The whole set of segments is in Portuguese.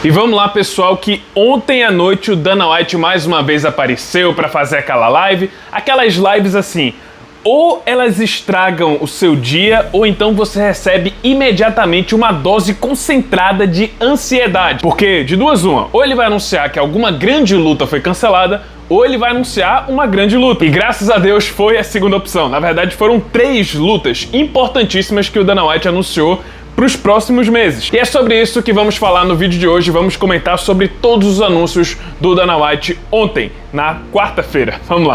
E vamos lá, pessoal, que ontem à noite o Dana White mais uma vez apareceu para fazer aquela live, aquelas lives assim, ou elas estragam o seu dia, ou então você recebe imediatamente uma dose concentrada de ansiedade. Porque, de duas uma, ou ele vai anunciar que alguma grande luta foi cancelada, ou ele vai anunciar uma grande luta. E graças a Deus foi a segunda opção. Na verdade, foram 3 lutas importantíssimas que o Dana White anunciou para os próximos meses. E é sobre isso que vamos falar no vídeo de hoje. Vamos comentar sobre todos os anúncios do Dana White ontem, na quarta-feira. Vamos lá.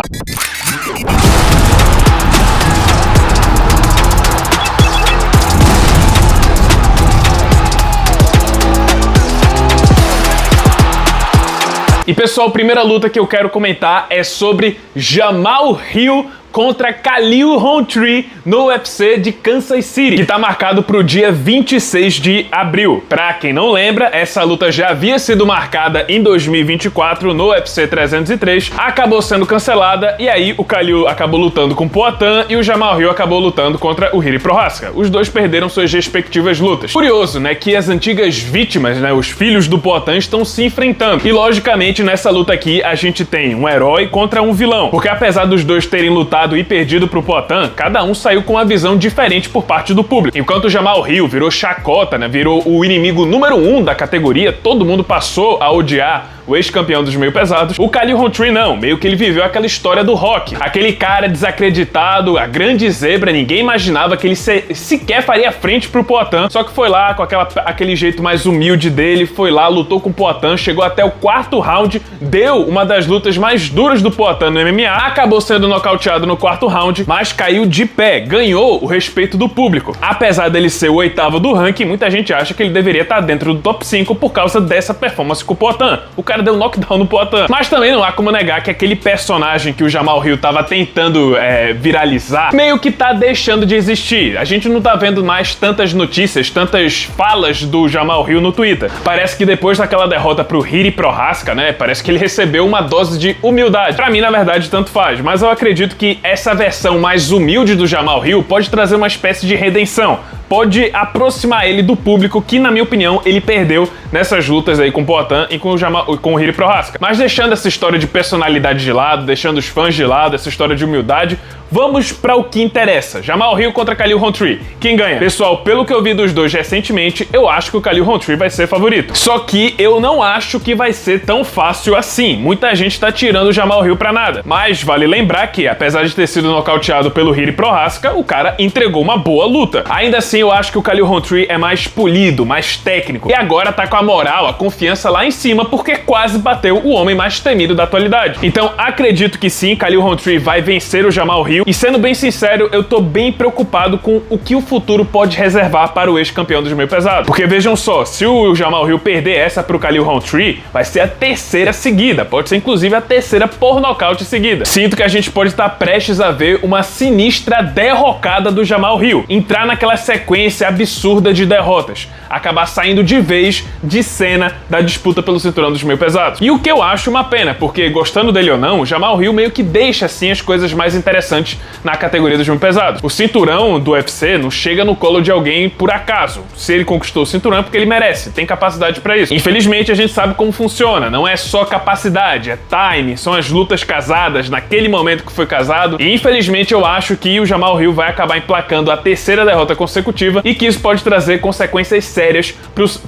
E pessoal, a primeira luta que eu quero comentar é sobre Jamahal Hill contra Khalil Rountree no UFC de Kansas City, que está marcado para o dia 26 de abril. Para quem não lembra, essa luta já havia sido marcada em 2024 no UFC 303, acabou sendo cancelada e aí o Khalil acabou lutando com o Poatan e o Jamahal Hill acabou lutando contra o Jiri Prochazka. Os dois perderam suas respectivas lutas. Curioso, né, que as antigas vítimas, né, os filhos do Poatan estão se enfrentando. E logicamente nessa luta aqui a gente tem um herói contra um vilão, porque apesar dos dois terem lutado e perdido pro Poatan, cada um saiu com uma visão diferente por parte do público. Enquanto o Jamahal Hill virou chacota, né, virou o inimigo número 1 da categoria, todo mundo passou a odiar o ex-campeão dos meio pesados. O Khalil Rountree não, meio que ele viveu aquela história do Rock. Aquele cara desacreditado, a grande zebra, ninguém imaginava que ele sequer faria frente pro Poatan, só que foi lá com aquele jeito mais humilde dele, foi lá, lutou com o Poatan, chegou até o 4º round, deu uma das lutas mais duras do Poatan no MMA, acabou sendo nocauteado no 4º round, mas caiu de pé, ganhou o respeito do público. Apesar dele ser o 8º do ranking, muita gente acha que ele deveria estar dentro do top 5 por causa dessa performance com o Poatan. O cara deu knockdown no Poatan. Mas também não há como negar que aquele personagem que o Jamahal Hill tava tentando viralizar, meio que tá deixando de existir. A gente não tá vendo mais tantas notícias, tantas falas do Jamahal Hill no Twitter. Parece que depois daquela derrota pro Jiri Prochazka, né, parece que ele recebeu uma dose de humildade. Pra mim, na verdade, tanto faz, mas eu acredito que essa versão mais humilde do Jamahal Hill pode trazer uma espécie de redenção. Pode aproximar ele do público que, na minha opinião, ele perdeu nessas lutas aí com o Poatan e com o Jiri Prochazka. Mas deixando essa história de personalidade de lado, deixando os fãs de lado, essa história de humildade, vamos para o que interessa. Jamahal Hill contra Khalil Rountree. Quem ganha? Pessoal, pelo que eu vi dos dois recentemente, eu acho que o Khalil Rountree vai ser favorito. Só que eu não acho que vai ser tão fácil assim. Muita gente tá tirando o Jamahal Hill pra nada. Mas vale lembrar que, apesar de ter sido nocauteado pelo Jiri Prochazka, o cara entregou uma boa luta. Ainda assim, eu acho que o Khalil Rountree é mais polido, mais técnico. E agora tá com a moral, a confiança lá em cima, porque quase bateu o homem mais temido da atualidade. Então, acredito que sim, Khalil Rountree vai vencer o Jamahal Hill. E sendo bem sincero, eu tô bem preocupado com o que o futuro pode reservar para o ex-campeão dos meio pesados. Porque vejam só, se o Jamahal Hill perder essa pro Khalil Rountree, vai ser a 3ª seguida. Pode ser inclusive a 3ª por nocaute seguida. Sinto que a gente pode estar prestes a ver uma sinistra derrocada do Jamahal Hill. Entrar naquela sequência absurda de derrotas. Acabar saindo de vez de cena da disputa pelo cinturão dos meio pesados. E o que eu acho uma pena, porque gostando dele ou não, o Jamahal Hill meio que deixa assim as coisas mais interessantes na categoria dos meio pesados. O cinturão do UFC não chega no colo de alguém por acaso. Se ele conquistou o cinturão é porque ele merece, tem capacidade pra isso. Infelizmente a gente sabe como funciona, não é só capacidade, é time, são as lutas casadas naquele momento que foi casado. E infelizmente eu acho que o Jamahal Hill vai acabar emplacando a 3ª derrota consecutiva e que isso pode trazer consequências sérias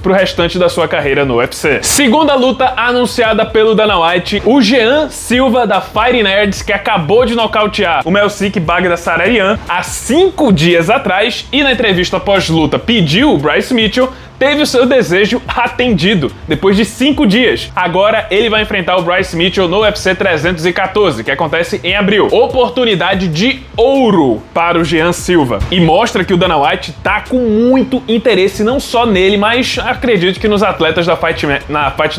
pro restante da sua carreira no UFC. Segunda luta anunciada pelo Dana White, o Jean Silva da Fighting Nerds, que acabou de nocautear o Melsik Baghdasaryan há 5 dias atrás e na entrevista pós-luta pediu o Bryce Mitchell, teve o seu desejo atendido depois de 5 dias. Agora ele vai enfrentar o Bryce Mitchell no UFC 314, que acontece em abril. Oportunidade de ouro para o Jean Silva. E mostra que o Dana White tá com muito interesse não só nele, mas acredito que nos atletas da Fight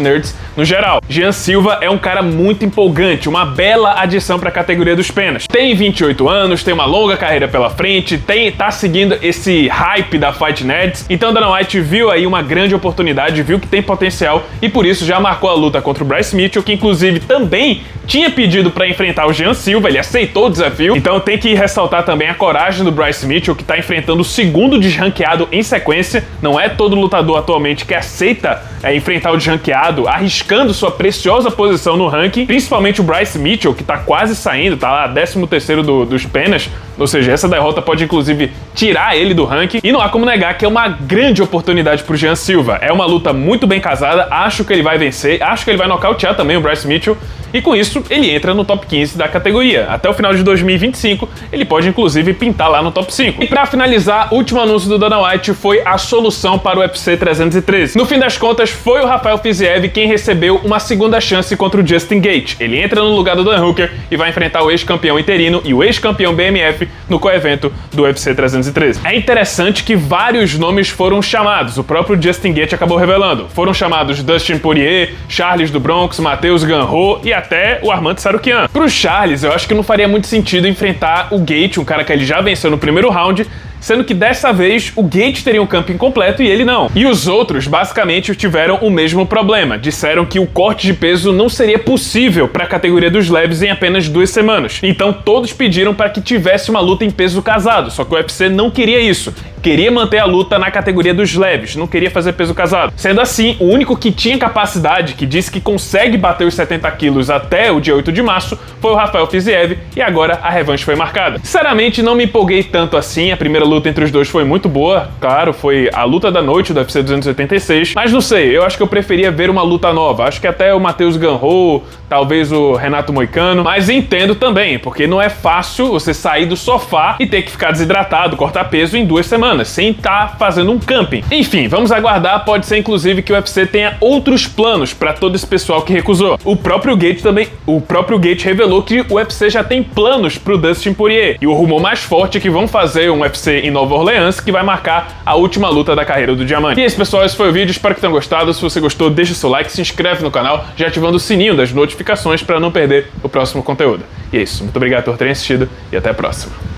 Nerds no geral. Jean Silva é um cara muito empolgante, uma bela adição para a categoria dos penas. Tem 28 anos, tem uma longa carreira pela frente, tá seguindo esse hype da Fight Nerds. Então Dana White viu aí uma grande oportunidade, viu que tem potencial e por isso já marcou a luta contra o Bryce Mitchell, que inclusive também tinha pedido para enfrentar o Jean Silva, ele aceitou o desafio. Então tem que ressaltar também a coragem do Bryce Mitchell, que tá enfrentando o segundo desranqueado em sequência. Não é todo lutador atualmente que aceita enfrentar o desranqueado, arriscando sua preciosa posição no ranking, principalmente o Bryce Mitchell, que tá quase saindo, tá lá 13º dos penas, ou seja, essa derrota pode inclusive tirar ele do ranking, e não há como negar que é uma grande oportunidade pro Jean Silva. É uma luta muito bem casada, acho que ele vai vencer, acho que ele vai nocautear também o Bryce Mitchell, e com isso ele entra no top 15 da categoria. Até o final de 2025, ele pode inclusive pintar lá no top 5. E pra finalizar, o último anúncio do Dana White foi a solução para o UFC 313. No fim das contas, foi o Rafael Fiziev quem recebeu uma segunda chance contra o Justin Gaethje. Ele entra no lugar do Dan Hooker e vai enfrentar o ex-campeão interino e o ex-campeão BMF no coevento do UFC 313. É interessante que vários nomes foram chamados, o próprio Justin Gaethje acabou revelando. Foram chamados Dustin Poirier, Charles do Bronx, Matheus Gamrot e até o Armand Tsarukyan. Pro Charles, eu acho que não faria muito sentido enfrentar o Gaethje, um cara que ele já venceu no primeiro round, sendo que dessa vez o Gaethje teria um campo incompleto e ele não. E os outros basicamente tiveram o mesmo problema. Disseram que o corte de peso não seria possível para a categoria dos leves em apenas 2 semanas. Então todos pediram para que tivesse uma luta em peso casado, só que o UFC não queria isso. Queria manter a luta na categoria dos leves, não queria fazer peso casado. Sendo assim, o único que tinha capacidade, que disse que consegue bater os 70 quilos até o dia 8 de março, foi o Rafael Fiziev, e agora a revanche foi marcada. Sinceramente, não me empolguei tanto assim, a primeira luta entre os dois foi muito boa, claro, foi a luta da noite do UFC 286, mas não sei, eu acho que eu preferia ver uma luta nova, acho que até o Matheus Gamrot, talvez o Renato Moicano, mas entendo também, porque não é fácil você sair do sofá e ter que ficar desidratado, cortar peso em 2 semanas, sem estar fazendo um camping. Enfim, vamos aguardar, pode ser inclusive que o UFC tenha outros planos para todo esse pessoal que recusou. O próprio Gaethje revelou que o UFC já tem planos pro Dustin Poirier, e o rumor mais forte é que vão fazer um UFC em Nova Orleans, que vai marcar a última luta da carreira do Diamante. E é isso, pessoal, esse foi o vídeo, espero que tenham gostado. Se você gostou, deixa o seu like, se inscreve no canal, já ativando o sininho das notificações para não perder o próximo conteúdo. E é isso, muito obrigado por terem assistido e até a próxima.